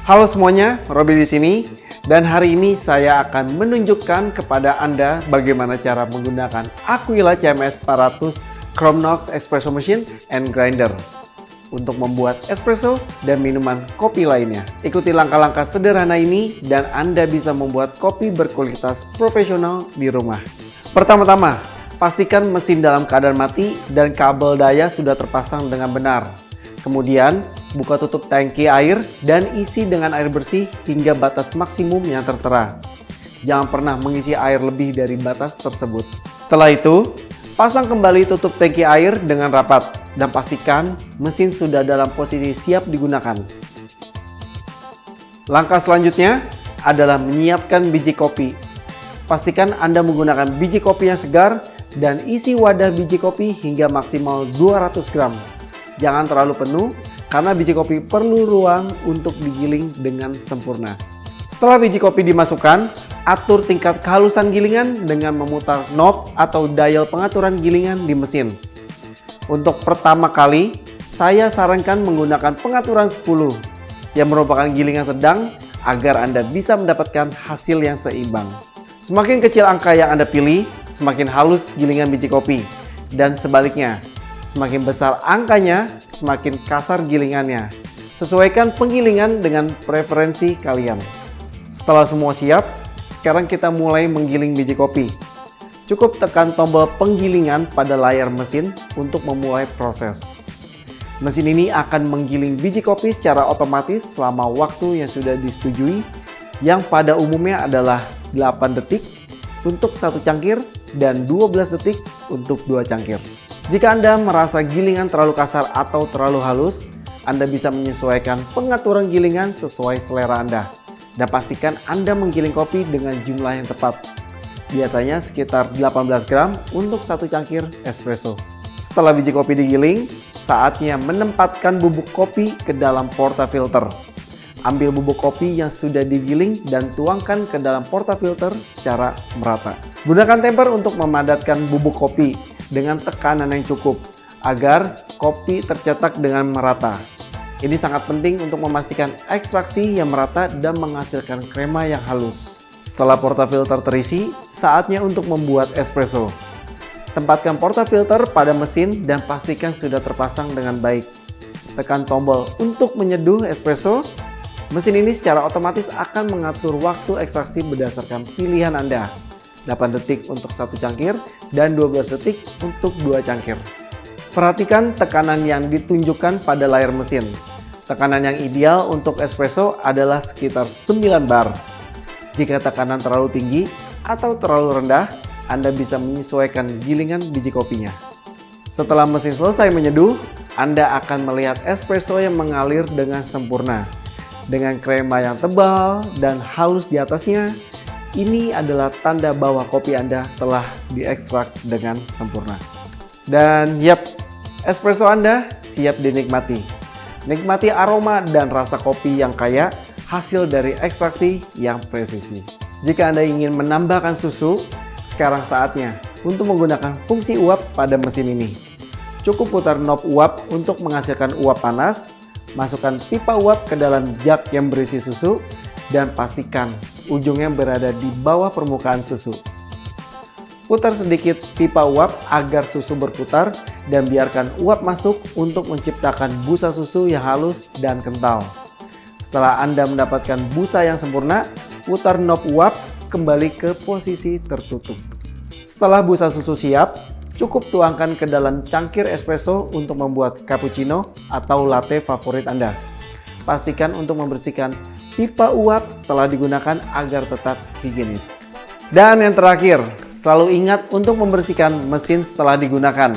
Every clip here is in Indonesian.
Halo semuanya, Robby di sini. Dan hari ini saya akan menunjukkan kepada Anda bagaimana cara menggunakan Aquila CMS 400 Chrome Knox Espresso Machine and Grinder untuk membuat espresso dan minuman kopi lainnya. Ikuti langkah-langkah sederhana ini dan Anda bisa membuat kopi berkualitas profesional di rumah. Pertama-tama, pastikan mesin dalam keadaan mati dan kabel daya sudah terpasang dengan benar. Kemudian, buka tutup tangki air dan isi dengan air bersih hingga batas maksimum yang tertera. Jangan pernah mengisi air lebih dari batas tersebut. Setelah itu, pasang kembali tutup tangki air dengan rapat dan pastikan mesin sudah dalam posisi siap digunakan. Langkah selanjutnya adalah menyiapkan biji kopi. Pastikan Anda menggunakan biji kopi yang segar dan isi wadah biji kopi hingga maksimal 200 gram. Jangan terlalu penuh karena biji kopi perlu ruang untuk digiling dengan sempurna. Setelah biji kopi dimasukkan, atur tingkat kehalusan gilingan dengan memutar knob atau dial pengaturan gilingan di mesin. Untuk pertama kali, saya sarankan menggunakan pengaturan 10 yang merupakan gilingan sedang agar Anda bisa mendapatkan hasil yang seimbang. Semakin kecil angka yang Anda pilih, semakin halus gilingan biji kopi. Dan sebaliknya, semakin besar angkanya, semakin kasar gilingannya. Sesuaikan penggilingan dengan preferensi kalian. Setelah semua siap, sekarang kita mulai menggiling biji kopi. Cukup tekan tombol penggilingan pada layar mesin untuk memulai proses. Mesin ini akan menggiling biji kopi secara otomatis selama waktu yang sudah disetujui, yang pada umumnya adalah 8 detik untuk 1 cangkir dan 12 detik untuk 2 cangkir. Jika Anda merasa gilingan terlalu kasar atau terlalu halus, Anda bisa menyesuaikan pengaturan gilingan sesuai selera Anda. Dan pastikan Anda menggiling kopi dengan jumlah yang tepat. Biasanya sekitar 18 gram untuk 1 cangkir espresso. Setelah biji kopi digiling, saatnya menempatkan bubuk kopi ke dalam portafilter. Ambil bubuk kopi yang sudah digiling dan tuangkan ke dalam portafilter secara merata. Gunakan temper untuk memadatkan bubuk kopi dengan tekanan yang cukup agar kopi tercetak dengan merata. Ini sangat penting untuk memastikan ekstraksi yang merata dan menghasilkan krema yang halus. Setelah portafilter terisi, saatnya untuk membuat espresso. Tempatkan portafilter pada mesin dan pastikan sudah terpasang dengan baik. Tekan tombol untuk menyeduh espresso. Mesin ini secara otomatis akan mengatur waktu ekstraksi berdasarkan pilihan Anda. 8 detik untuk 1 cangkir dan 12 detik untuk 2 cangkir. Perhatikan tekanan yang ditunjukkan pada layar mesin. Tekanan yang ideal untuk espresso adalah sekitar 9 bar. Jika tekanan terlalu tinggi atau terlalu rendah, Anda bisa menyesuaikan gilingan biji kopinya. Setelah mesin selesai menyeduh, Anda akan melihat espresso yang mengalir dengan sempurna. Dengan krema yang tebal dan halus di atasnya, ini adalah tanda bahwa kopi Anda telah diekstrak dengan sempurna. Dan yap, espresso Anda siap dinikmati. Nikmati aroma dan rasa kopi yang kaya, hasil dari ekstraksi yang presisi. Jika Anda ingin menambahkan susu, sekarang saatnya untuk menggunakan fungsi uap pada mesin ini. Cukup putar knob uap untuk menghasilkan uap panas, masukkan pipa uap ke dalam jug yang berisi susu, dan pastikan ujungnya berada di bawah permukaan susu. Putar sedikit pipa uap agar susu berputar dan biarkan uap masuk untuk menciptakan busa susu yang halus dan kental. Setelah Anda mendapatkan busa yang sempurna, putar knob uap kembali ke posisi tertutup. Setelah busa susu siap, cukup tuangkan ke dalam cangkir espresso untuk membuat cappuccino atau latte favorit Anda. Pastikan untuk membersihkan pipa uap setelah digunakan agar tetap higienis. Dan yang terakhir, selalu ingat untuk membersihkan mesin setelah digunakan.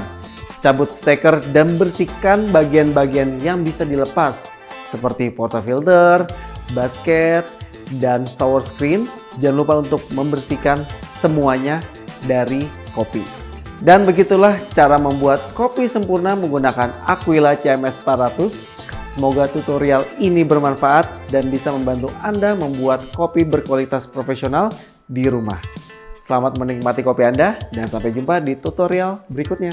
Cabut steker dan bersihkan bagian-bagian yang bisa dilepas, seperti portafilter, basket, dan shower screen. Jangan lupa untuk membersihkan semuanya dari kopi. Dan begitulah cara membuat kopi sempurna menggunakan Aquila CMS 400. Semoga tutorial ini bermanfaat dan bisa membantu Anda membuat kopi berkualitas profesional di rumah. Selamat menikmati kopi Anda dan sampai jumpa di tutorial berikutnya.